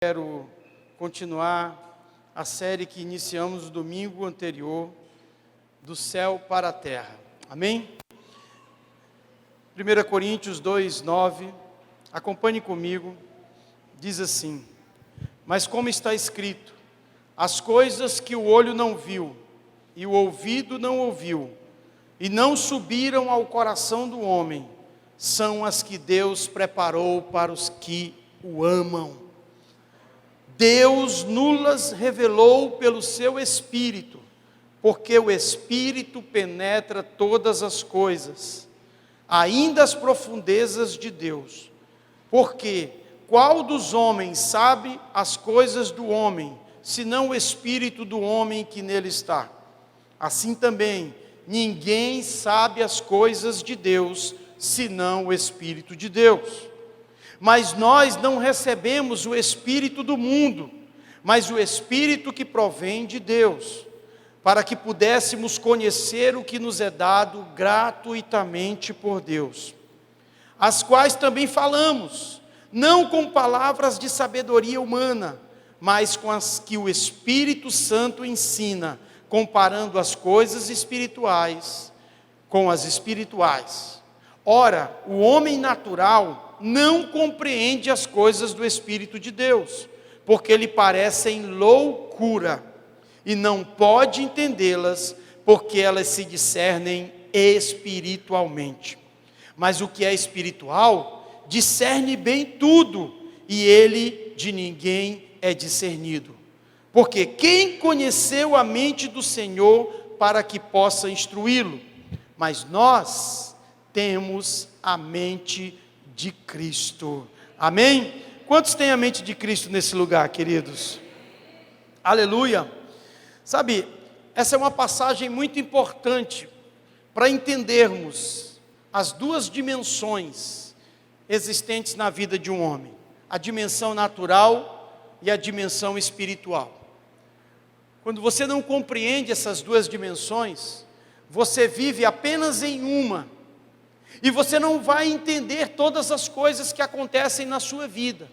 Quero continuar a série que iniciamos no domingo anterior, do céu para a terra. Amém? 1 Coríntios 2:9, acompanhe comigo, diz assim: mas como está escrito, as coisas que o olho não viu, e o ouvido não ouviu, e não subiram ao coração do homem, são as que Deus preparou para os que o amam. Deus nulas revelou pelo seu Espírito, porque o Espírito penetra todas as coisas, ainda as profundezas de Deus. Porque qual dos homens sabe as coisas do homem, senão o Espírito do homem que nele está? Assim também, ninguém sabe as coisas de Deus, senão o Espírito de Deus. Mas nós não recebemos o Espírito do mundo, mas o Espírito que provém de Deus, para que pudéssemos conhecer o que nos é dado gratuitamente por Deus, as quais também falamos, não com palavras de sabedoria humana, mas com as que o Espírito Santo ensina, comparando as coisas espirituais com as espirituais. Ora, o homem natural não compreende as coisas do Espírito de Deus, porque lhe parecem loucura, e não pode entendê-las, porque elas se discernem espiritualmente. Mas o que é espiritual, discerne bem tudo, e ele de ninguém é discernido. Porque quem conheceu a mente do Senhor para que possa instruí-lo? Mas nós temos a mente de Cristo. Amém? Quantos têm a mente de Cristo nesse lugar, queridos? Aleluia! Sabe, essa é uma passagem muito importante para entendermos as duas dimensões existentes na vida de um homem: a dimensão natural e a dimensão espiritual. Quando você não compreende essas duas dimensões, você vive apenas em uma, e você não vai entender todas as coisas que acontecem na sua vida.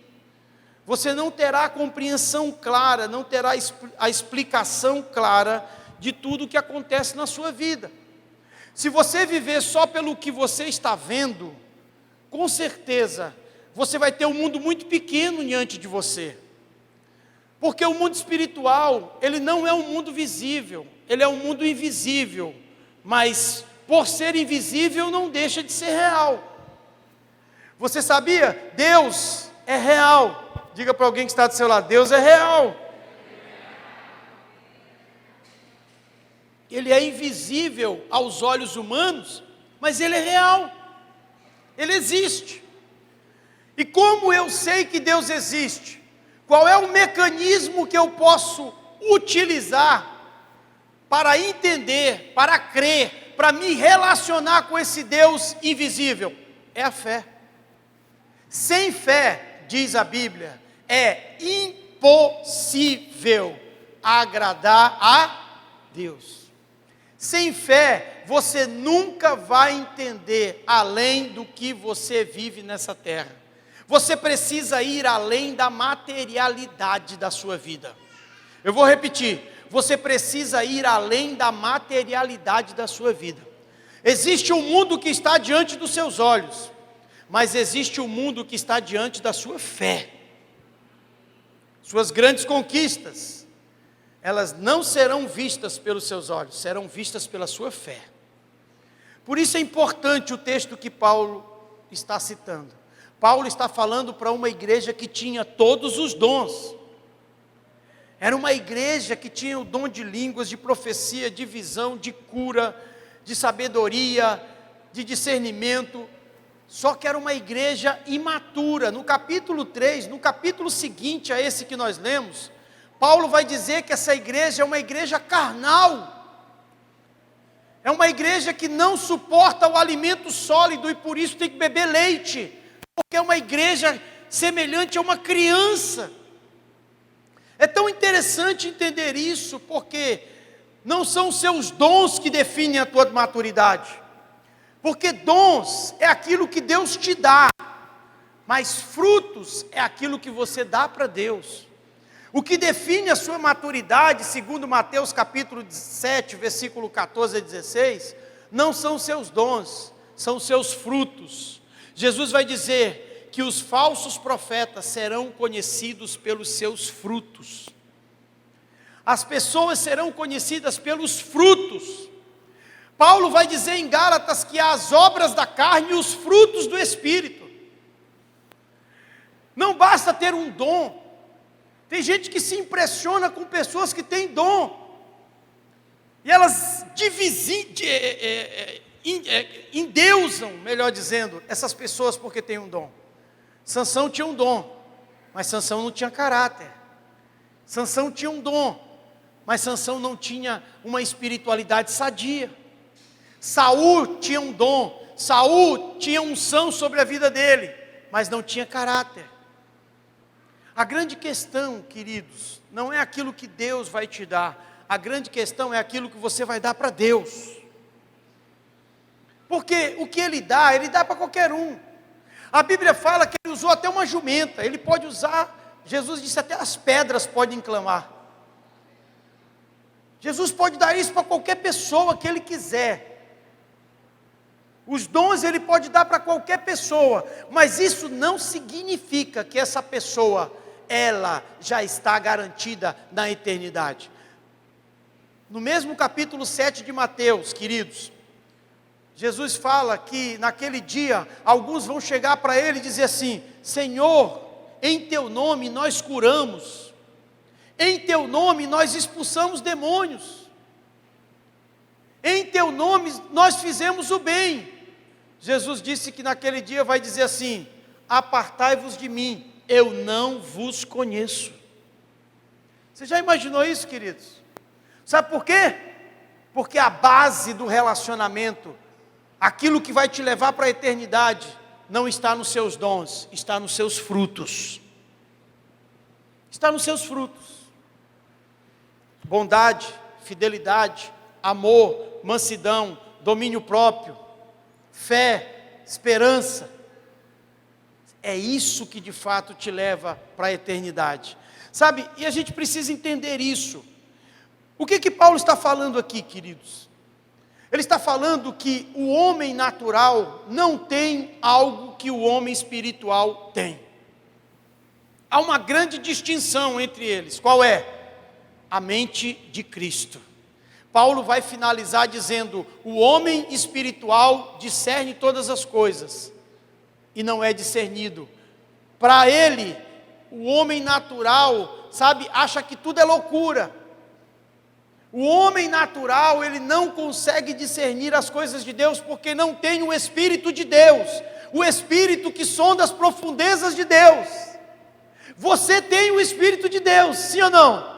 Você não terá a compreensão clara, não terá a explicação clara de tudo o que acontece na sua vida. Se você viver só pelo que você está vendo, com certeza, você vai ter um mundo muito pequeno diante de você. Porque o mundo espiritual, ele não é um mundo visível, ele é um mundo invisível, mas por ser invisível, não deixa de ser real. Você sabia? Deus é real. Diga para alguém que está do seu lado: Deus é real. Ele é invisível aos olhos humanos, mas ele é real. Ele existe. E como eu sei que Deus existe? Qual é o mecanismo que eu posso utilizar para entender, para crer, para me relacionar com esse Deus invisível? É a fé. Sem fé, diz a Bíblia, é impossível agradar a Deus. Sem fé, você nunca vai entender além do que você vive nessa terra. Você precisa ir além da materialidade da sua vida. Eu vou repetir: você precisa ir além da materialidade da sua vida. Existe um mundo que está diante dos seus olhos, mas existe um mundo que está diante da sua fé. Suas grandes conquistas, elas não serão vistas pelos seus olhos, serão vistas pela sua fé. Por isso é importante o texto que Paulo está citando. Paulo está falando para uma igreja que tinha todos os dons. Era uma igreja que tinha o dom de línguas, de profecia, de visão, de cura, de sabedoria, de discernimento. Só que era uma igreja imatura. No capítulo 3, no capítulo seguinte a esse que nós lemos, Paulo vai dizer que essa igreja é uma igreja carnal. É uma igreja que não suporta o alimento sólido e por isso tem que beber leite. Porque é uma igreja semelhante a uma criança. É tão interessante entender isso, porque não são os seus dons que definem a tua maturidade. Porque dons é aquilo que Deus te dá mas frutos é aquilo que você dá para Deus. O que define a sua maturidade, segundo Mateus capítulo 7, versículo 14 a 16, não são os seus dons, são os seus frutos. Jesus vai dizer que os falsos profetas serão conhecidos pelos seus frutos. As pessoas serão conhecidas pelos frutos. Paulo vai dizer em Gálatas que há as obras da carne e os frutos do Espírito. Não basta ter um dom. Tem gente que se impressiona com pessoas que têm dom. E elas endeusam, melhor dizendo, essas pessoas porque têm um dom. Sansão tinha um dom, mas Sansão não tinha caráter. Sansão tinha um dom, mas Sansão não tinha uma espiritualidade sadia. Saul tinha um dom, Saul tinha unção sobre a vida dele, mas não tinha caráter. A grande questão, queridos, não é aquilo que Deus vai te dar, a grande questão é aquilo que você vai dar para Deus. Porque o que Ele dá para qualquer um. A Bíblia fala que Ele usou até uma jumenta, Ele pode usar, Jesus disse até as pedras podem clamar. Jesus pode dar isso para qualquer pessoa que Ele quiser. Os dons Ele pode dar para qualquer pessoa, mas isso não significa que essa pessoa, ela já está garantida na eternidade. No mesmo capítulo 7 de Mateus, queridos, Jesus fala que naquele dia, alguns vão chegar para Ele e dizer assim: Senhor, em Teu nome nós curamos, em Teu nome nós expulsamos demônios, em Teu nome nós fizemos o bem. Jesus disse que naquele dia vai dizer assim: apartai-vos de mim, eu não vos conheço. Você já imaginou isso, queridos? Sabe por quê? Porque a base do relacionamento, aquilo que vai te levar para a eternidade, não está nos seus dons, está nos seus frutos. Está nos seus frutos. Bondade, fidelidade, amor, mansidão, domínio próprio, fé, esperança. É isso que de fato te leva para a eternidade. Sabe, e a gente precisa entender isso. O que Paulo está falando aqui, queridos? Ele está falando que o homem natural não tem algo que o homem espiritual tem. Há uma grande distinção entre eles. Qual é? A mente de Cristo. Paulo vai finalizar dizendo: o homem espiritual discerne todas as coisas e não é discernido. Para ele, o homem natural, sabe, acha que tudo é loucura. O homem natural, ele não consegue discernir as coisas de Deus, porque não tem o Espírito de Deus, o Espírito que sonda as profundezas de Deus. Você tem o Espírito de Deus, sim ou não?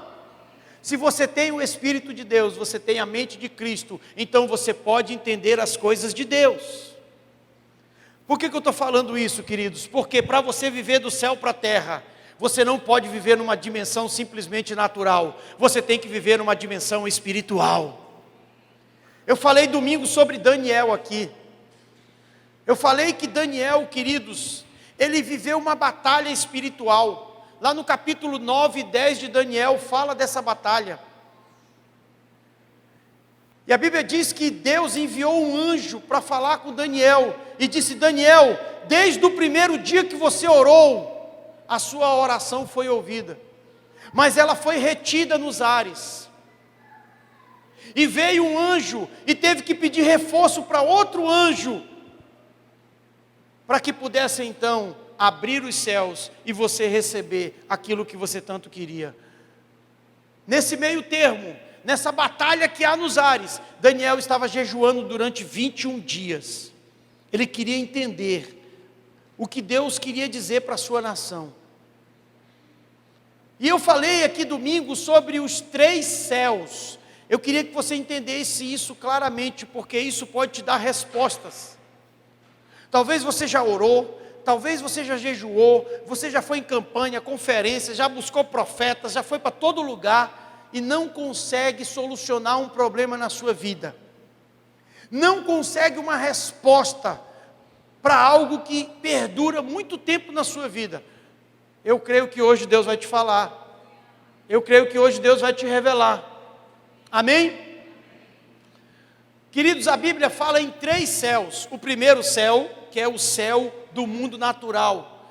Se você tem o Espírito de Deus, você tem a mente de Cristo, então você pode entender as coisas de Deus. Por que eu estou falando isso, queridos? Porque para você viver do céu para a terra, você não pode viver numa dimensão simplesmente natural, você tem que viver numa dimensão espiritual. Eu falei domingo sobre Daniel aqui. Eu falei que Daniel, queridos, ele viveu uma batalha espiritual. Lá no capítulo 9 e 10 de Daniel, fala dessa batalha. E a Bíblia diz que Deus enviou um anjo para falar com Daniel, e disse: Daniel, desde o primeiro dia que você orou, a sua oração foi ouvida, mas ela foi retida nos ares. E veio um anjo, e teve que pedir reforço para outro anjo, para que pudesse então abrir os céus e você receber aquilo que você tanto queria. Nesse meio termo, nessa batalha que há nos ares, Daniel estava jejuando durante 21 dias. Ele queria entender o que Deus queria dizer para a sua nação. E eu falei aqui domingo sobre os 3 céus. Eu queria que você entendesse isso claramente, porque isso pode te dar respostas. Talvez você já orou, talvez você já jejuou, você já foi em campanha, conferência, já buscou profetas, já foi para todo lugar e não consegue solucionar um problema na sua vida. Não consegue uma resposta para algo que perdura muito tempo na sua vida. Eu creio que hoje Deus vai te falar. Eu creio que hoje Deus vai te revelar. Amém? Queridos, a Bíblia fala em 3 céus. O primeiro céu, que é o céu do mundo natural.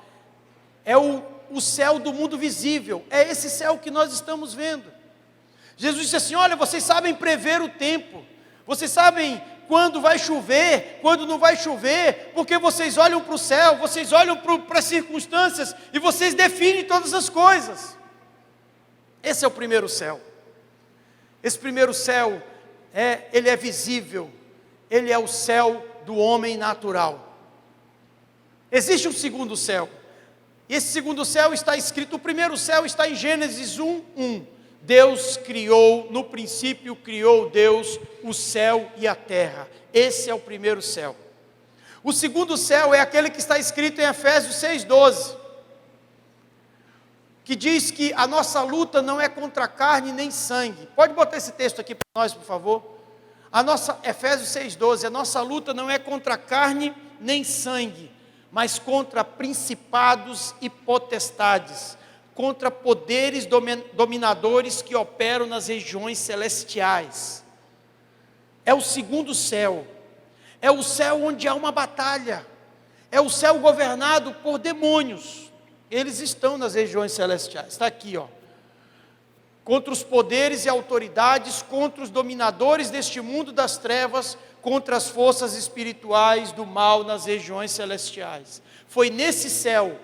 É o céu do mundo visível. É esse céu que nós estamos vendo. Jesus disse assim: olha, vocês sabem prever o tempo. Vocês sabem quando vai chover, quando não vai chover, porque vocês olham para o céu, vocês olham para as circunstâncias e vocês definem todas as coisas. Esse é o primeiro céu. Esse primeiro céu, ele é visível, ele é o céu do homem natural. Existe um segundo céu. Esse segundo céu está escrito, o primeiro céu está em Gênesis 1:1. Deus criou, no princípio criou Deus o céu e a terra. Esse é o primeiro céu. O segundo céu é aquele que está escrito em Efésios 6:12, que diz que a nossa luta não é contra carne nem sangue. Pode botar esse texto aqui para nós, por favor? Efésios 6:12, a nossa luta não é contra carne nem sangue, mas contra principados e potestades, contra poderes dominadores que operam nas regiões celestiais. É o segundo céu. É o céu onde há uma batalha. É o céu governado por demônios. Eles estão nas regiões celestiais. Está aqui, ó. Contra os poderes e autoridades, contra os dominadores deste mundo das trevas, contra as forças espirituais do mal nas regiões celestiais. Foi nesse céu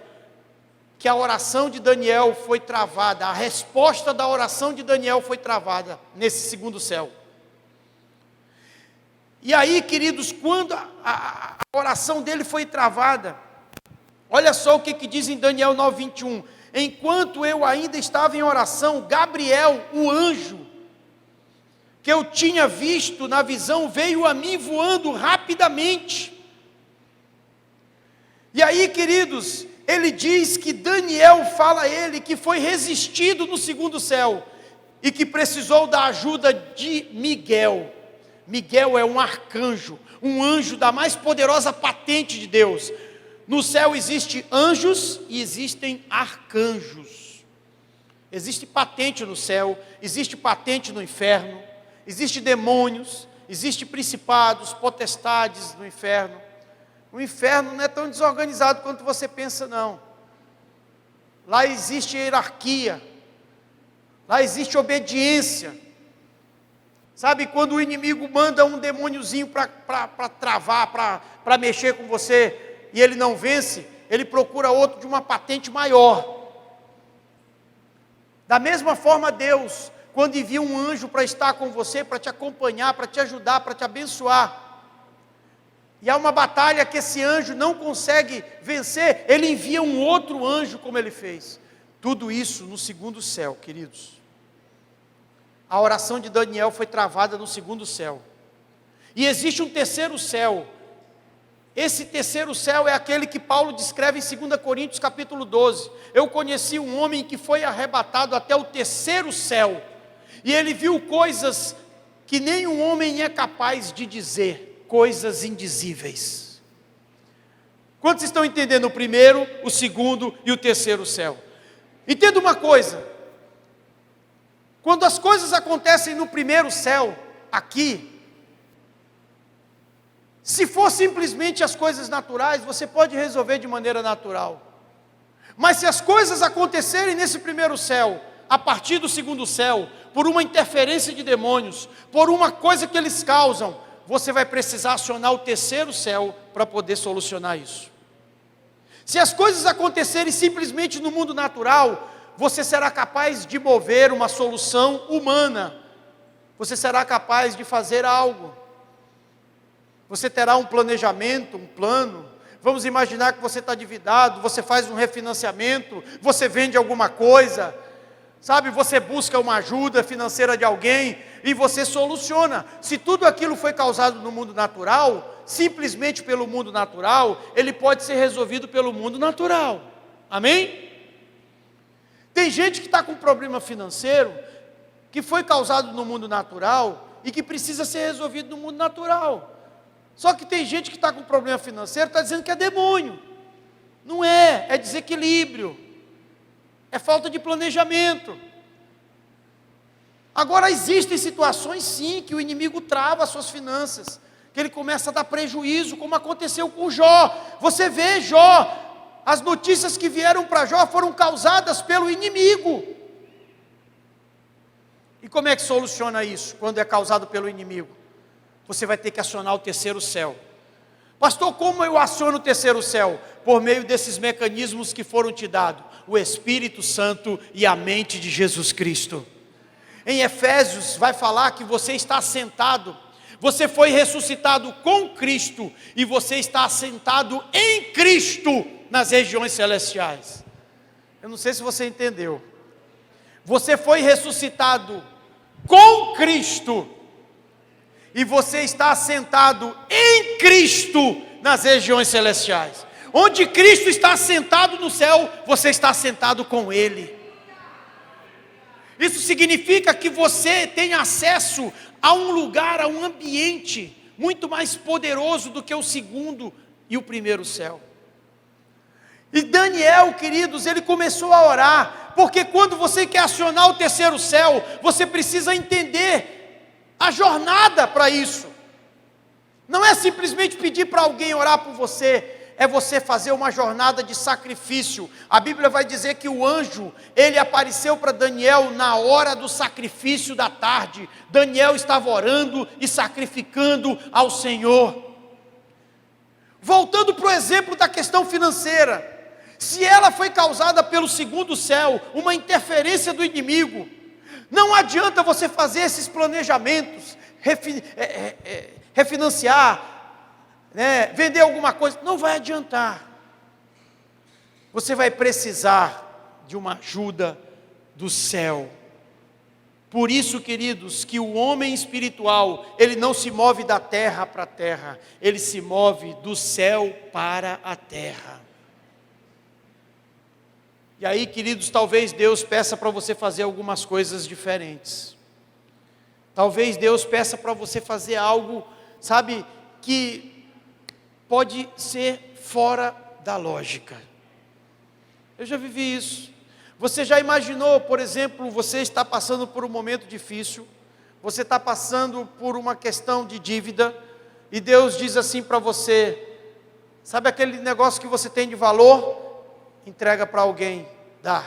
que a oração de Daniel foi travada, a resposta da oração de Daniel foi travada nesse segundo céu. E aí, queridos, quando a oração dele foi travada, olha só o que diz em Daniel 9:21. Enquanto eu ainda estava em oração, Gabriel, o anjo, que eu tinha visto na visão, veio a mim voando rapidamente. E aí, queridos, ele diz que Daniel fala a ele que foi resistido no segundo céu e que precisou da ajuda de Miguel. Miguel é um arcanjo, um anjo da mais poderosa patente de Deus. No céu existem anjos e existem arcanjos. Existe patente no céu, existe patente no inferno, existe demônios, existe principados, potestades no inferno. O inferno não é tão desorganizado quanto você pensa, não. Lá existe hierarquia, lá existe obediência. Sabe, quando o inimigo manda um demôniozinho para travar, para mexer com você, e ele não vence, ele procura outro de uma patente maior. Da mesma forma, Deus, quando envia um anjo para estar com você, para te acompanhar, para te ajudar, para te abençoar, e há uma batalha que esse anjo não consegue vencer, ele envia um outro anjo como ele fez. Tudo isso no segundo céu, queridos. A oração de Daniel foi travada no segundo céu. E existe um terceiro céu. Esse terceiro céu é aquele que Paulo descreve em 2 Coríntios capítulo 12. Eu conheci um homem que foi arrebatado até o terceiro céu. E ele viu coisas que nenhum homem é capaz de dizer. Coisas indizíveis. Quantos estão entendendo o primeiro, o segundo e o terceiro céu? Entenda uma coisa. Quando as coisas acontecem no primeiro céu, aqui, se for simplesmente as coisas naturais, você pode resolver de maneira natural. Mas se as coisas acontecerem nesse primeiro céu, a partir do segundo céu, por uma interferência de demônios, por uma coisa que eles causam, você vai precisar acionar o terceiro céu para poder solucionar isso. Se as coisas acontecerem simplesmente no mundo natural, você será capaz de mover uma solução humana. Você será capaz de fazer algo. Você terá um planejamento, um plano. Vamos imaginar que você está endividado, você faz um refinanciamento, você vende alguma coisa, sabe, você busca uma ajuda financeira de alguém e você soluciona. Se tudo aquilo foi causado no mundo natural, simplesmente pelo mundo natural, ele pode ser resolvido pelo mundo natural. Amém? Tem gente que está com problema financeiro, que foi causado no mundo natural, e que precisa ser resolvido no mundo natural. Só que tem gente que está com problema financeiro, está dizendo que é demônio. Não é, é desequilíbrio, é falta de planejamento. Agora, existem situações sim, que o inimigo trava as suas finanças, que ele começa a dar prejuízo, como aconteceu com Jó. Você vê Jó, as notícias que vieram para Jó foram causadas pelo inimigo. E como é que soluciona isso, quando é causado pelo inimigo? Você vai ter que acionar o terceiro céu. Pastor, como eu aciono o terceiro céu? Por meio desses mecanismos que foram te dados, o Espírito Santo e a mente de Jesus Cristo. Em Efésios vai falar que você está assentado, você foi ressuscitado com Cristo, e você está assentado em Cristo, nas regiões celestiais. Eu não sei se você entendeu. Você foi ressuscitado com Cristo, e você está assentado em Cristo nas regiões celestiais. Onde Cristo está assentado no céu, você está assentado com Ele. Isso significa que você tem acesso a um lugar, a um ambiente muito mais poderoso do que o segundo e o primeiro céu. E Daniel, queridos, ele começou a orar, porque quando você quer acionar o terceiro céu, você precisa entender a jornada para isso. Não é simplesmente pedir para alguém orar por você, é você fazer uma jornada de sacrifício. A Bíblia vai dizer que o anjo, ele apareceu para Daniel na hora do sacrifício da tarde. Daniel estava orando e sacrificando ao Senhor. Voltando para o exemplo da questão financeira, se ela foi causada pelo segundo céu, uma interferência do inimigo, não adianta você fazer esses planejamentos, refinanciar, vender alguma coisa, não vai adiantar. Você vai precisar de uma ajuda do céu. Por isso, queridos, que o homem espiritual, ele não se move da terra para a terra, ele se move do céu para a terra. E aí, queridos, talvez Deus peça para você fazer algumas coisas diferentes. Talvez Deus peça para você fazer algo, sabe, que pode ser fora da lógica. Eu já vivi isso. Você já imaginou, por exemplo, você está passando por um momento difícil, você está passando por uma questão de dívida, e Deus diz assim para você, sabe aquele negócio que você tem de valor? Entrega para alguém, dá.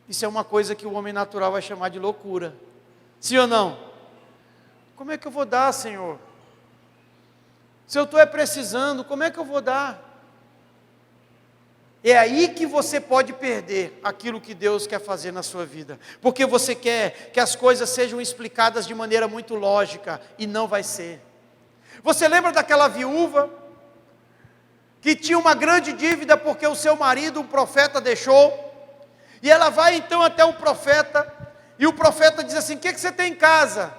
Isso é uma coisa que o homem natural vai chamar de loucura. Sim ou não? Como é que eu vou dar, Senhor? Se eu estou precisando, como é que eu vou dar? É aí que você pode perder aquilo que Deus quer fazer na sua vida. Porque você quer que as coisas sejam explicadas de maneira muito lógica, e não vai ser. Você lembra daquela viúva que tinha uma grande dívida porque o seu marido, um profeta, deixou, e ela vai então até o profeta, e o profeta diz assim: o que você tem em casa?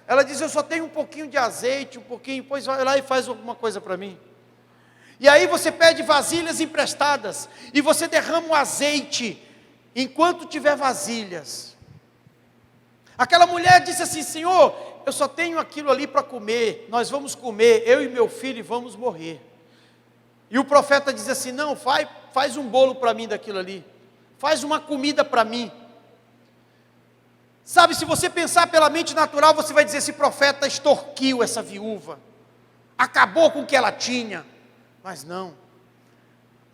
Ela diz: eu só tenho um pouquinho de azeite, um pouquinho, pois vai lá e faz alguma coisa para mim. E aí você pede vasilhas emprestadas, e você derrama o azeite, enquanto tiver vasilhas. Aquela mulher disse assim: Senhor, eu só tenho aquilo ali para comer, nós vamos comer, eu e meu filho, e vamos morrer. E o profeta diz assim: não, faz um bolo para mim daquilo ali, faz uma comida para mim. Sabe, se você pensar pela mente natural, você vai dizer: esse profeta extorquiu essa viúva, acabou com o que ela tinha. Mas não,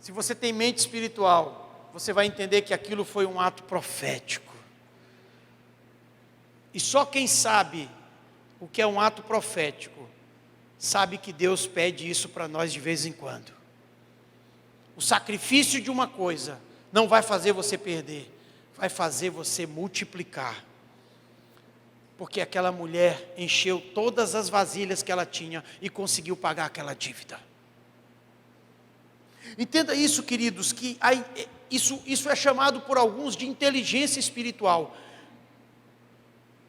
se você tem mente espiritual, você vai entender que aquilo foi um ato profético. E só quem sabe o que é um ato profético, sabe que Deus pede isso para nós de vez em quando. O sacrifício de uma coisa não vai fazer você perder, vai fazer você multiplicar. Porque aquela mulher encheu todas as vasilhas que ela tinha e conseguiu pagar aquela dívida. Entenda isso, queridos, que isso é chamado por alguns de inteligência espiritual.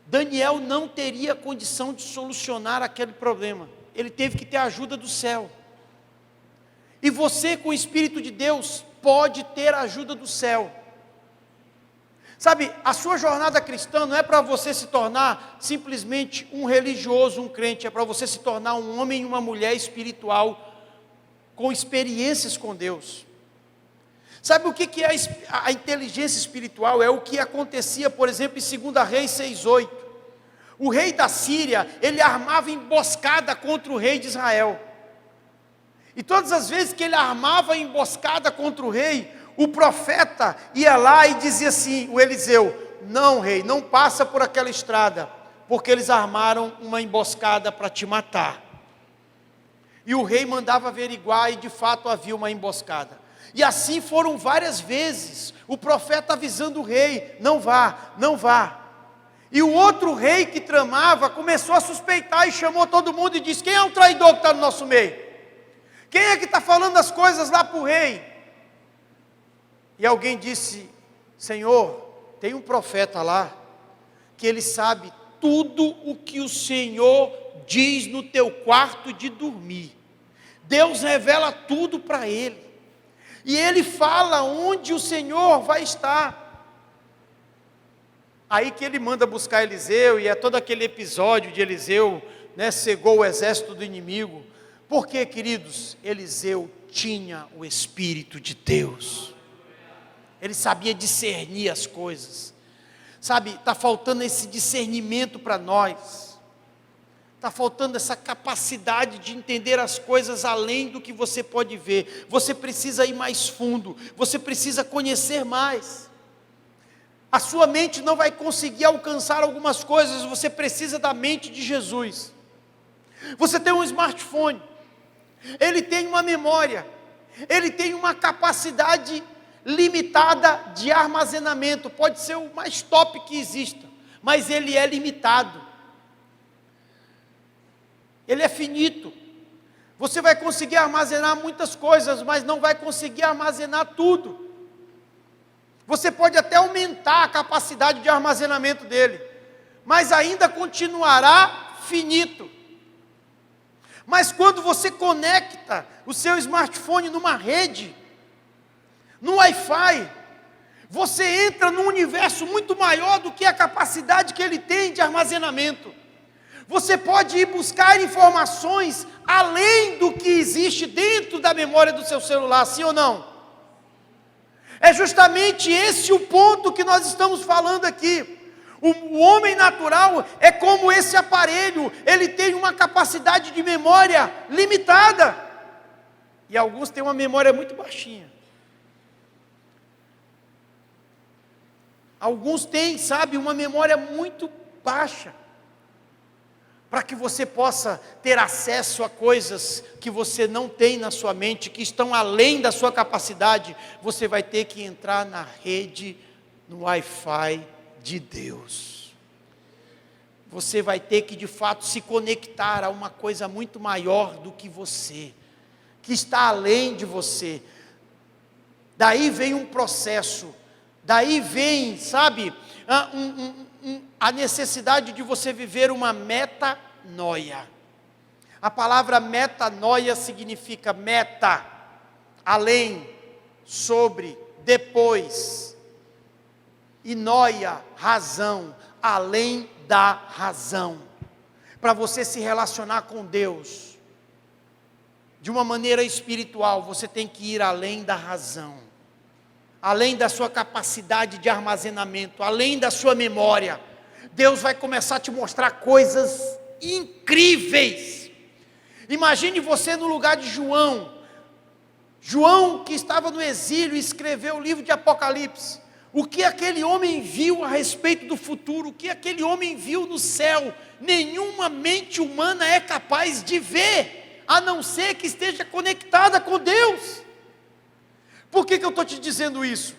Daniel não teria condição de solucionar aquele problema, ele teve que ter a ajuda do céu. E você, com o Espírito de Deus, pode ter a ajuda do céu. Sabe, a sua jornada cristã não é para você se tornar simplesmente um religioso, um crente, é para você se tornar um homem e uma mulher espiritual, com experiências com Deus. Sabe o que é a inteligência espiritual? É o que acontecia, por exemplo, em 2 Reis 6:8. O rei da Síria, ele armava emboscada contra o rei de Israel. E todas as vezes que ele armava emboscada contra o rei, o profeta ia lá e dizia assim, o Eliseu: não, rei, não passa por aquela estrada, porque eles armaram uma emboscada para te matar. E o rei mandava averiguar, e de fato havia uma emboscada. E assim foram várias vezes, o profeta avisando o rei: não vá, não vá. E o outro rei que tramava começou a suspeitar e chamou todo mundo e disse: quem é o traidor que está no nosso meio? Quem é que está falando as coisas lá para o rei? E alguém disse: Senhor, tem um profeta lá, que ele sabe tudo o que o Senhor diz no teu quarto de dormir. Deus revela tudo para ele, e ele fala onde o Senhor vai estar. Aí que ele manda buscar Eliseu, e é todo aquele episódio de Eliseu, cegou o exército do inimigo. Porque, queridos, Eliseu tinha o Espírito de Deus. Ele sabia discernir as coisas. Sabe, está faltando esse discernimento para nós. Está faltando essa capacidade de entender as coisas além do que você pode ver. Você precisa ir mais fundo. Você precisa conhecer mais. A sua mente não vai conseguir alcançar algumas coisas. Você precisa da mente de Jesus. Você tem um smartphone. Ele tem uma memória. Ele tem uma capacidade limitada de armazenamento. Pode ser o mais top que exista, mas ele é limitado. Ele é finito. Você vai conseguir armazenar muitas coisas, mas não vai conseguir armazenar tudo. Você pode até aumentar a capacidade de armazenamento dele, mas ainda continuará finito. Mas quando você conecta o seu smartphone numa rede, no Wi-Fi, você entra num universo muito maior do que a capacidade que ele tem de armazenamento. Você pode ir buscar informações além do que existe dentro da memória do seu celular, sim ou não? É justamente esse o ponto que nós estamos falando aqui. O homem natural é como esse aparelho, ele tem uma capacidade de memória limitada. E alguns têm uma memória muito baixinha. Alguns têm, sabe, uma memória muito baixa. Para que você possa ter acesso a coisas que você não tem na sua mente, que estão além da sua capacidade, você vai ter que entrar na rede, no Wi-Fi de Deus. Você vai ter que de fato se conectar a uma coisa muito maior do que você, que está além de você. Daí vem um processo, daí vem, sabe, a necessidade de você viver uma metanoia. A palavra metanoia significa meta, além, sobre, depois. E noia, razão, além da razão. Para você se relacionar com Deus de uma maneira espiritual, você tem que ir além da razão, além da sua capacidade de armazenamento, além da sua memória. Deus vai começar a te mostrar coisas incríveis. Imagine você no lugar de João. João, que estava no exílio, escreveu o livro de Apocalipse. O que aquele homem viu a respeito do futuro, o que aquele homem viu no céu, nenhuma mente humana é capaz de ver, a não ser que esteja conectada com Deus. Por que eu estou te dizendo isso?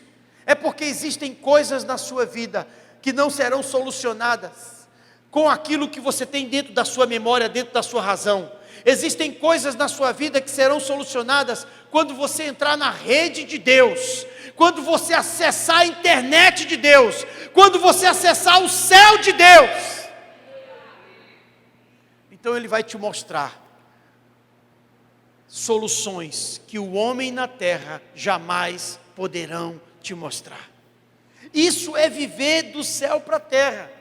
É porque existem coisas na sua vida que não serão solucionadas com aquilo que você tem dentro da sua memória, dentro da sua razão. Existem coisas na sua vida que serão solucionadas quando você entrar na rede de Deus, quando você acessar a internet de Deus, quando você acessar o céu de Deus. Então Ele vai te mostrar soluções que o homem na terra jamais poderão te mostrar. Isso é viver do céu para a terra.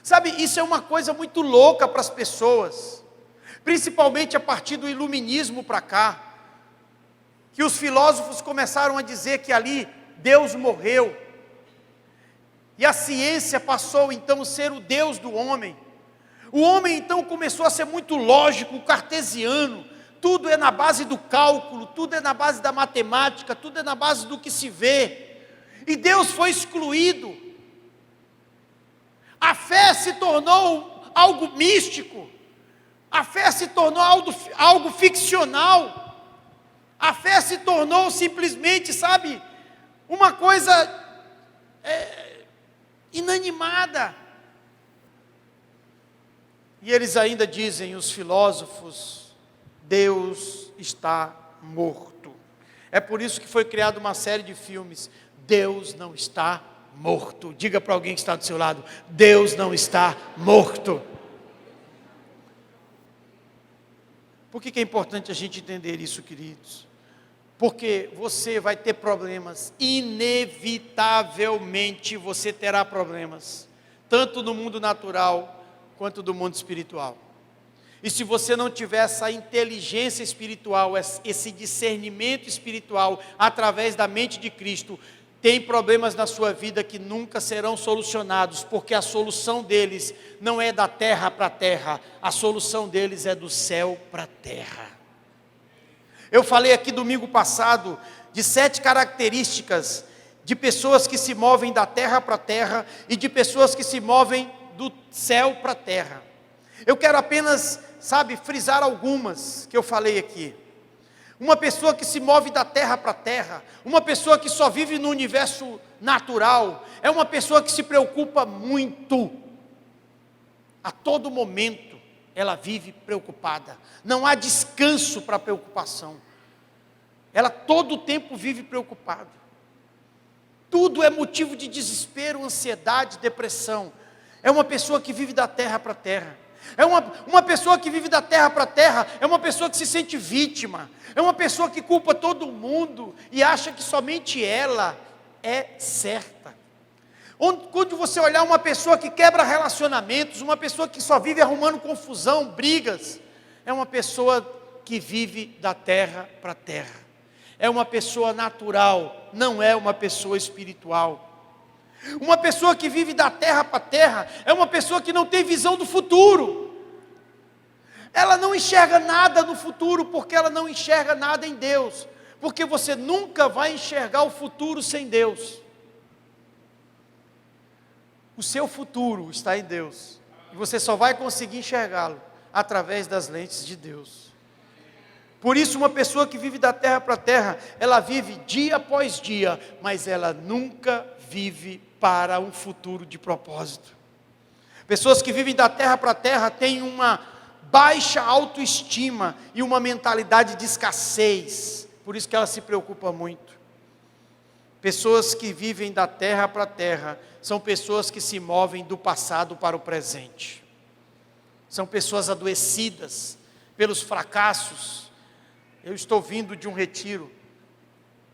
Sabe, isso é uma coisa muito louca para as pessoas, principalmente a partir do iluminismo para cá, que os filósofos começaram a dizer que ali Deus morreu, e a ciência passou então a ser o Deus do homem. O homem então começou a ser muito lógico, cartesiano, tudo é na base do cálculo, tudo é na base da matemática, tudo é na base do que se vê, e Deus foi excluído. A fé se tornou algo místico, a fé se tornou algo ficcional, a fé se tornou simplesmente, sabe, uma coisa inanimada. E eles ainda dizem, os filósofos, Deus está morto. É por isso que foi criada uma série de filmes, Deus não está morto. Diga para alguém que está do seu lado, Deus não está morto. Por que é importante a gente entender isso, queridos? Porque você vai ter problemas, inevitavelmente você terá problemas, tanto no mundo natural, quanto no mundo espiritual. E se você não tiver essa inteligência espiritual, esse discernimento espiritual, através da mente de Cristo, tem problemas na sua vida que nunca serão solucionados, porque a solução deles não é da terra para a terra, a solução deles é do céu para a terra. Eu falei aqui domingo passado de 7 características de pessoas que se movem da terra para a terra e de pessoas que se movem do céu para a terra. Eu quero apenas, frisar algumas que eu falei aqui. Uma pessoa que se move da terra para a terra, uma pessoa que só vive no universo natural, é uma pessoa que se preocupa muito. A todo momento ela vive preocupada, não há descanso para a preocupação. Ela todo o tempo vive preocupada. Tudo é motivo de desespero, ansiedade, depressão. É uma pessoa que vive da terra para a terra. É uma pessoa que vive da terra para a terra, é uma pessoa que se sente vítima, é uma pessoa que culpa todo mundo e acha que somente ela é certa. Quando você olhar uma pessoa que quebra relacionamentos, uma pessoa que só vive arrumando confusão, brigas, é uma pessoa que vive da terra para a terra. É uma pessoa natural, não é uma pessoa espiritual. Uma pessoa que vive da terra para a terra, é uma pessoa que não tem visão do futuro. Ela não enxerga nada no futuro, porque ela não enxerga nada em Deus. Porque você nunca vai enxergar o futuro sem Deus. O seu futuro está em Deus, e você só vai conseguir enxergá-lo através das lentes de Deus. Por isso, uma pessoa que vive da terra para a terra, ela vive dia após dia, mas ela nunca vive para um futuro de propósito. Pessoas que vivem da terra para a terra têm uma baixa autoestima e uma mentalidade de escassez, por isso que ela se preocupa muito. Pessoas que vivem da terra para a terra são pessoas que se movem do passado para o presente. São pessoas adoecidas pelos fracassos. Eu estou vindo de um retiro.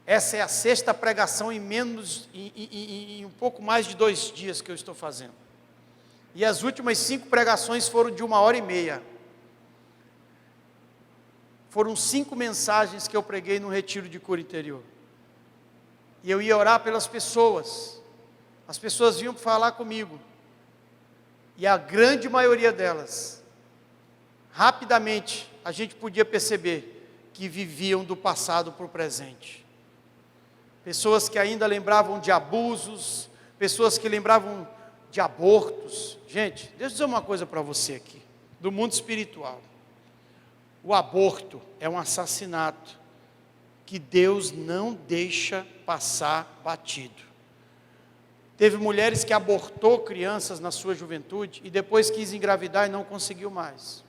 Essa é a 6ª pregação em um pouco mais de 2 dias que eu estou fazendo. E as últimas 5 pregações foram de 1h30. Foram 5 mensagens que eu preguei no retiro de cura interior. E eu ia orar pelas pessoas. As pessoas vinham falar comigo. E a grande maioria delas, rapidamente, a gente podia perceber que viviam do passado para o presente. Pessoas que ainda lembravam de abusos, pessoas que lembravam de abortos. Gente, deixa eu dizer uma coisa para você aqui, do mundo espiritual. O aborto é um assassinato que Deus não deixa passar batido. Teve mulheres que abortou crianças na sua juventude e depois quis engravidar e não conseguiu mais.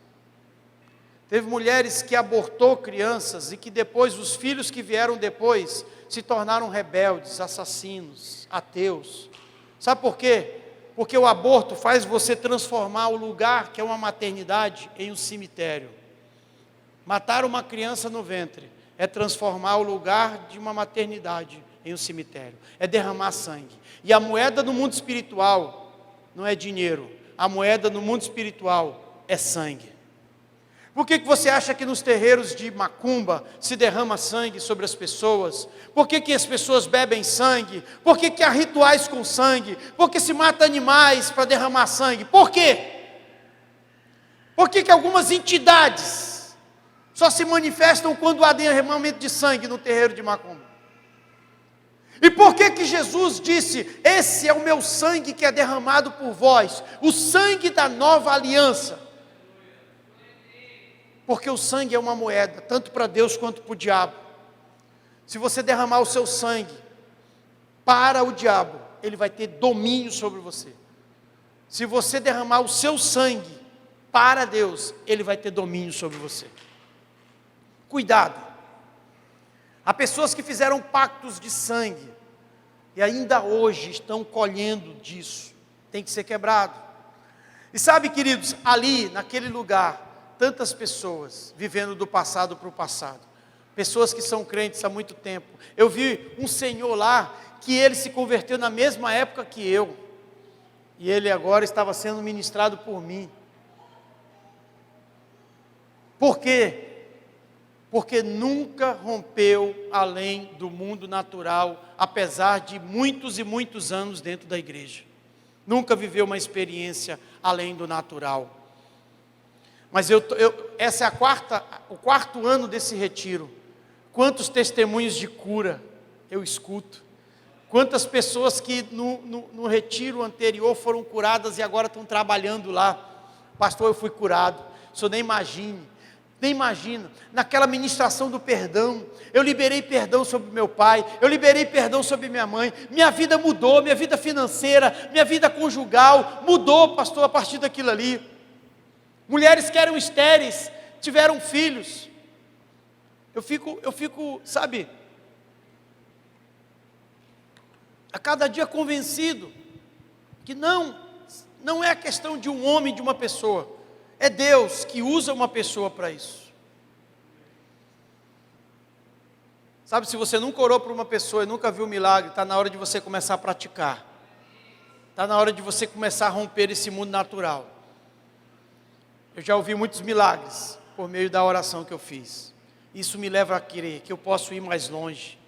Teve mulheres que abortou crianças e que depois, os filhos que vieram depois, se tornaram rebeldes, assassinos, ateus. Sabe por quê? Porque o aborto faz você transformar o lugar que é uma maternidade em um cemitério. Matar uma criança no ventre é transformar o lugar de uma maternidade em um cemitério, é derramar sangue. E a moeda no mundo espiritual não é dinheiro, a moeda no mundo espiritual é sangue. Por que você acha que nos terreiros de macumba se derrama sangue sobre as pessoas? Por que as pessoas bebem sangue? Por que há rituais com sangue? Por que se mata animais para derramar sangue? Por quê? Por que algumas entidades só se manifestam quando há derramamento de sangue no terreiro de macumba? E por que Jesus disse: esse é o meu sangue que é derramado por vós, o sangue da nova aliança? Porque o sangue é uma moeda, tanto para Deus quanto para o diabo. Se você derramar o seu sangue para o diabo, ele vai ter domínio sobre você. Se você derramar o seu sangue para Deus, ele vai ter domínio sobre você. Cuidado. Há pessoas que fizeram pactos de sangue e ainda hoje estão colhendo disso. Tem que ser quebrado. E sabe, queridos, ali, naquele lugar, tantas pessoas vivendo do passado para o passado, pessoas que são crentes há muito tempo. Eu vi um senhor lá, que ele se converteu na mesma época que eu, e ele agora estava sendo ministrado por mim. Por quê? Porque nunca rompeu além do mundo natural, apesar de muitos e muitos anos dentro da igreja. Nunca viveu uma experiência além do natural. Mas essa é o quarto ano desse retiro. Quantos testemunhos de cura eu escuto. Quantas pessoas que no retiro anterior foram curadas e agora estão trabalhando lá. Pastor, eu fui curado. O senhor nem imagina. Naquela ministração do perdão, eu liberei perdão sobre meu pai, eu liberei perdão sobre minha mãe. Minha vida mudou, minha vida financeira, minha vida conjugal mudou, pastor, a partir daquilo ali. Mulheres que eram estéreis, tiveram filhos. Eu fico, sabe, a cada dia convencido que não é a questão de um homem, de uma pessoa. É Deus que usa uma pessoa para isso. Sabe, se você nunca orou por uma pessoa e nunca viu milagre, está na hora de você começar a praticar. Está na hora de você começar a romper esse mundo natural. Eu já ouvi muitos milagres por meio da oração que eu fiz. Isso me leva a crer que eu posso ir mais longe.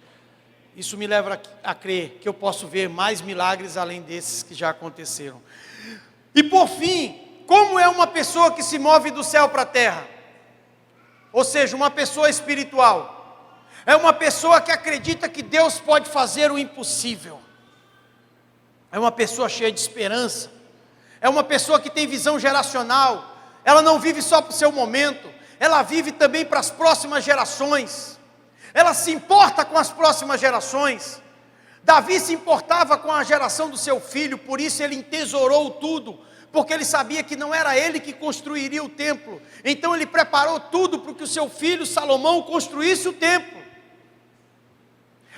Isso me leva a crer que eu posso ver mais milagres além desses que já aconteceram. E por fim, como é uma pessoa que se move do céu para a terra? Ou seja, uma pessoa espiritual. É uma pessoa que acredita que Deus pode fazer o impossível. É uma pessoa cheia de esperança. É uma pessoa que tem visão geracional. Ela não vive só para o seu momento, ela vive também para as próximas gerações. Ela se importa com as próximas gerações. Davi se importava com a geração do seu filho, por isso ele entesourou tudo, porque ele sabia que não era ele que construiria o templo. Então ele preparou tudo para que o seu filho Salomão construísse o templo.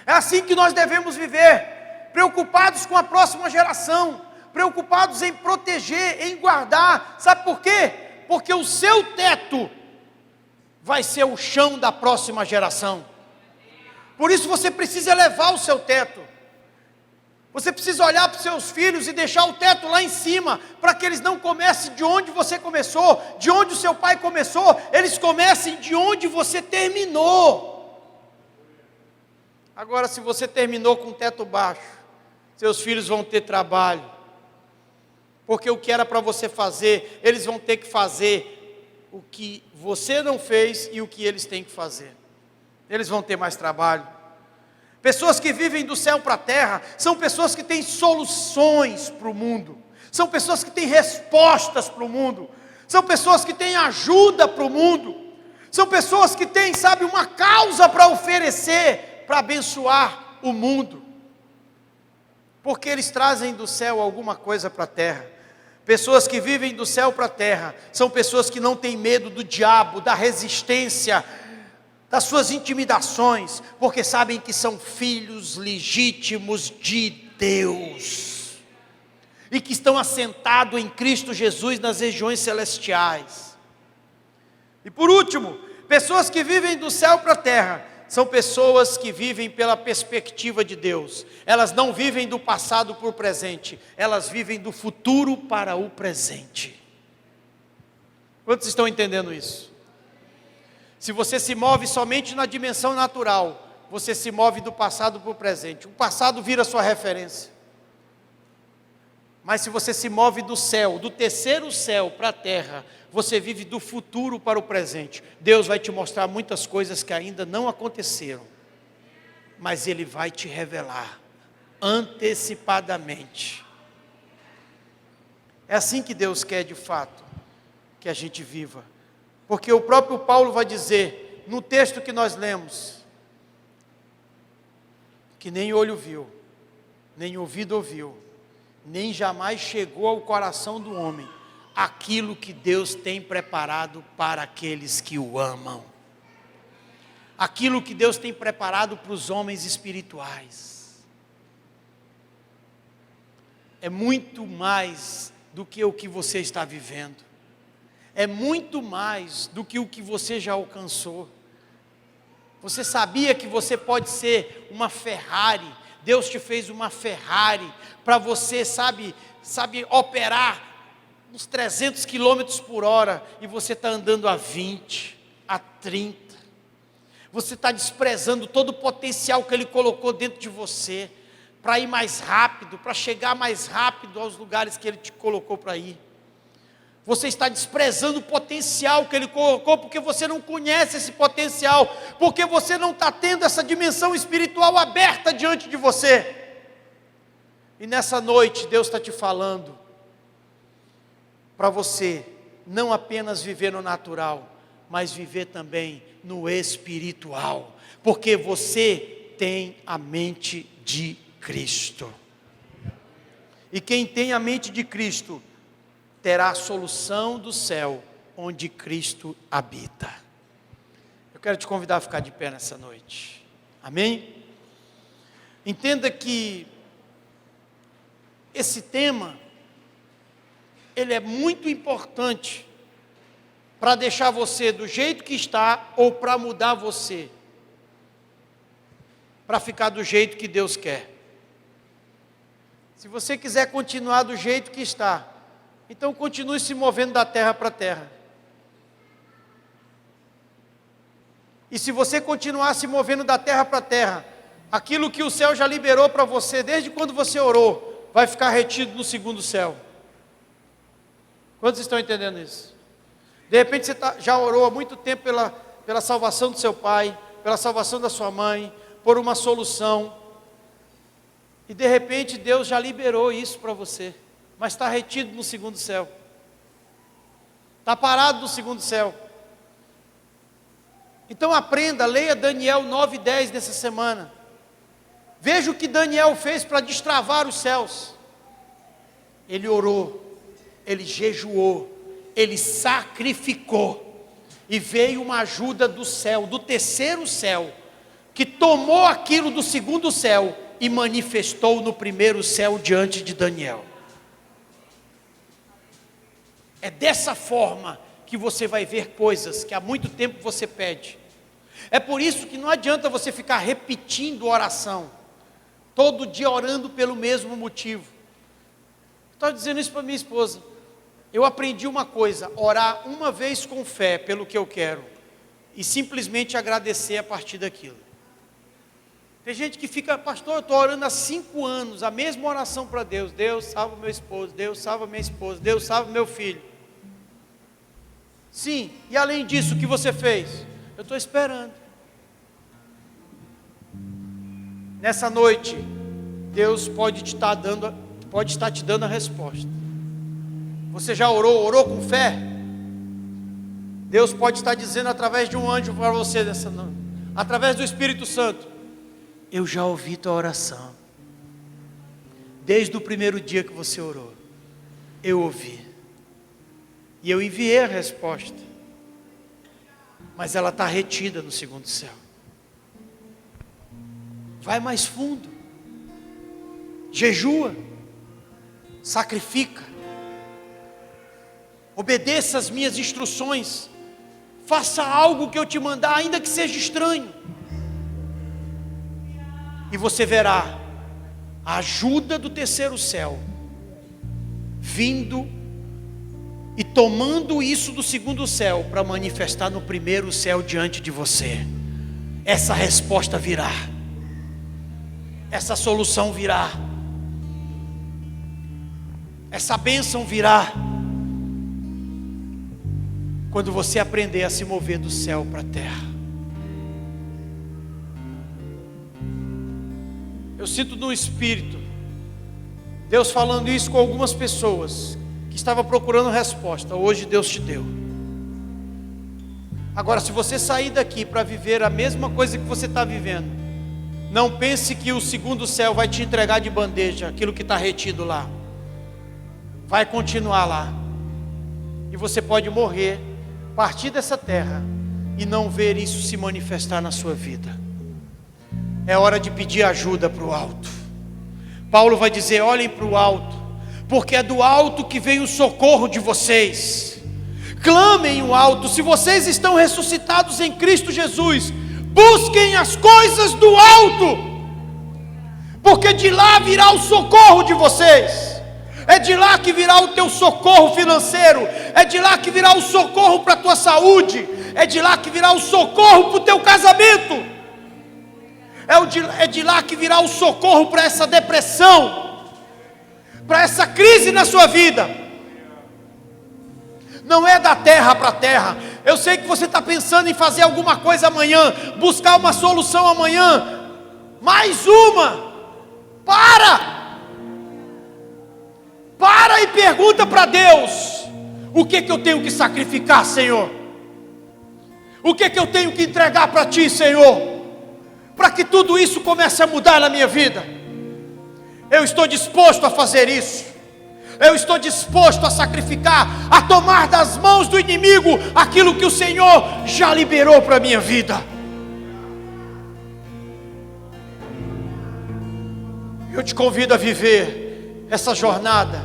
É assim que nós devemos viver, preocupados com a próxima geração, preocupados em proteger, em guardar. Sabe por quê? Porque o seu teto vai ser o chão da próxima geração. Por isso você precisa elevar o seu teto. Você precisa olhar para os seus filhos e deixar o teto lá em cima, para que eles não comecem de onde você começou, de onde o seu pai começou, eles comecem de onde você terminou. Agora, se você terminou com o teto baixo, seus filhos vão ter trabalho. Porque o que era para você fazer, eles vão ter que fazer o que você não fez e o que eles têm que fazer. Eles vão ter mais trabalho. Pessoas que vivem do céu para a terra, são pessoas que têm soluções para o mundo. São pessoas que têm respostas para o mundo. São pessoas que têm ajuda para o mundo. São pessoas que têm, sabe, uma causa para oferecer, para abençoar o mundo. Porque eles trazem do céu alguma coisa para a terra. Pessoas que vivem do céu para a terra, são pessoas que não têm medo do diabo, da resistência, das suas intimidações, porque sabem que são filhos legítimos de Deus, e que estão assentados em Cristo Jesus nas regiões celestiais. E por último, pessoas que vivem do céu para a terra, são pessoas que vivem pela perspectiva de Deus. Elas não vivem do passado para o presente, elas vivem do futuro para o presente. Quantos estão entendendo isso? Se você se move somente na dimensão natural, você se move do passado para o presente. O passado vira sua referência. Mas se você se move do céu, do terceiro céu para a terra, você vive do futuro para o presente. Deus vai te mostrar muitas coisas que ainda não aconteceram, mas Ele vai te revelar antecipadamente. É assim que Deus quer de fato que a gente viva, porque o próprio Paulo vai dizer, no texto que nós lemos, que nem olho viu, nem ouvido ouviu, nem jamais chegou ao coração do homem, aquilo que Deus tem preparado para aqueles que o amam. Aquilo que Deus tem preparado para os homens espirituais. É muito mais do que o que você está vivendo. É muito mais do que o que você já alcançou. Você sabia que você pode ser uma Ferrari? Deus te fez uma Ferrari para você, sabe operar uns 300 quilômetros por hora, e você está andando a 20, a 30, você está desprezando todo o potencial que Ele colocou dentro de você, para ir mais rápido, para chegar mais rápido aos lugares que Ele te colocou para ir. Você está desprezando o potencial que Ele colocou, porque você não conhece esse potencial, porque você não está tendo essa dimensão espiritual aberta diante de você. E nessa noite Deus está te falando, para você não apenas viver no natural, mas viver também no espiritual, porque você tem a mente de Cristo. E quem tem a mente de Cristo, terá a solução do céu, onde Cristo habita. Eu quero te convidar a ficar de pé nessa noite, amém? Entenda que esse tema, ele é muito importante para deixar você do jeito que está ou para mudar você, para ficar do jeito que Deus quer. Se você quiser continuar do jeito que está, então continue se movendo da terra para a terra. E se você continuar se movendo da terra para a terra, aquilo que o céu já liberou para você desde quando você orou, vai ficar retido no segundo céu. Quantos estão entendendo isso? De repente você já orou há muito tempo pela salvação do seu pai, pela salvação da sua mãe, por uma solução, e de repente Deus já liberou isso para você, mas está retido no segundo céu, está parado no segundo céu. Então aprenda, leia Daniel 9:10 nessa semana, veja o que Daniel fez para destravar os céus. Ele orou, ele jejuou, ele sacrificou, e veio uma ajuda do céu, do terceiro céu, que tomou aquilo do segundo céu e manifestou no primeiro céu diante de Daniel. É dessa forma que você vai ver coisas que há muito tempo você pede. É por isso que não adianta você ficar repetindo oração, todo dia orando pelo mesmo motivo. Estou dizendo isso para minha esposa. Eu aprendi uma coisa: orar uma vez com fé pelo que eu quero, e simplesmente agradecer a partir daquilo. Tem gente que fica, pastor, eu estou orando há 5 anos, a mesma oração para Deus. Deus salva meu esposo, Deus salva minha esposa, Deus salva meu filho. Sim, e além disso, o que você fez? Eu estou esperando. Nessa noite, Deus pode estar te dando a resposta. Você já orou com fé? Deus pode estar dizendo através de um anjo para você nessa noite, através do Espírito Santo: eu já ouvi tua oração. Desde o primeiro dia que você orou, eu ouvi. E eu enviei a resposta. Mas ela está retida no segundo céu. Vai mais fundo. Jejua. Sacrifica. Obedeça as minhas instruções. Faça algo que eu te mandar, ainda que seja estranho. e você verá a ajuda do terceiro céu vindo e tomando isso do segundo céu para manifestar no primeiro céu diante de você. Essa resposta virá, essa solução virá, essa bênção virá, quando você aprender a se mover do céu para a terra. Eu sinto no Espírito Deus falando isso com algumas pessoas que estavam procurando resposta. Hoje Deus te deu. Agora, se você sair daqui para viver a mesma coisa que você está vivendo, não pense que o segundo céu vai te entregar de bandeja aquilo que está retido lá. Vai continuar lá, e você pode morrer, partir dessa terra e não ver isso se manifestar na sua vida. É hora de pedir ajuda para o alto. Paulo vai dizer: olhem para o alto, porque é do alto que vem o socorro de vocês. Clamem o alto. Se vocês estão ressuscitados em Cristo Jesus, busquem as coisas do alto, porque de lá virá o socorro de vocês. É de lá que virá o teu socorro financeiro, é de lá que virá o socorro para a tua saúde, é de lá que virá o socorro para o teu casamento, é de lá que virá o socorro para essa depressão, para essa crise na sua vida. Não é da terra para a terra. Eu sei que você está pensando em fazer alguma coisa amanhã, buscar uma solução amanhã, mais uma. Para e pergunta para Deus: o que eu tenho que sacrificar, Senhor? O que eu tenho que entregar para Ti, Senhor, para que tudo isso comece a mudar na minha vida? Eu estou disposto a fazer isso. Eu estou disposto a sacrificar, a tomar das mãos do inimigo aquilo que o Senhor já liberou para a minha vida. Eu te convido a viver essa jornada,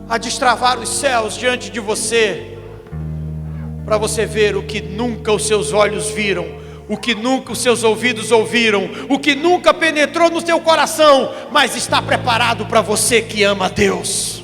a destravar os céus diante de você, para você ver o que nunca os seus olhos viram, o que nunca os seus ouvidos ouviram, o que nunca penetrou no seu coração, mas está preparado para você que ama a Deus.